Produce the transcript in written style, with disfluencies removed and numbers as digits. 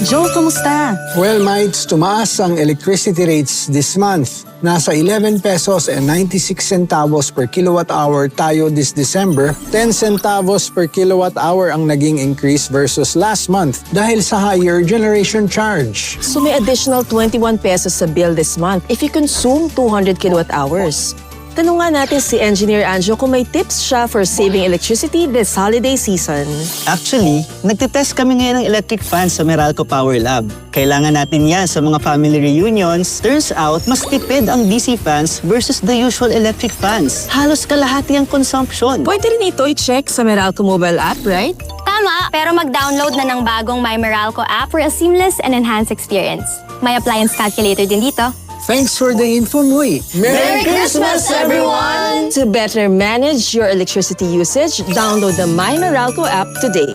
Joe, kamusta? Well, mates, tumaas ang electricity rates this month. Nasa 11 pesos and 96 centavos per kilowatt hour tayo this December. 10 centavos per kilowatt hour ang naging increase versus last month dahil sa higher generation charge. So may additional 21 pesos sa bill this month if you consume 200 kilowatt hours. Tanong nga natin si Engineer Anjo kung may tips siya for saving electricity this holiday season. Actually, nagtitest kami ngayon ng electric fans sa Meralco Power Lab. Kailangan natin yan sa mga family reunions. Turns out, mas tipid ang DC fans versus the usual electric fans. Halos kalahati ang consumption. Pwede rin ito i-check sa Meralco mobile app, right? Tama, pero mag-download na ng bagong My Meralco App for a seamless and enhanced experience. May appliance calculator din dito. Thanks for the info, Muy. Merry Christmas, everyone! To better manage your electricity usage, download the My Meralco app today.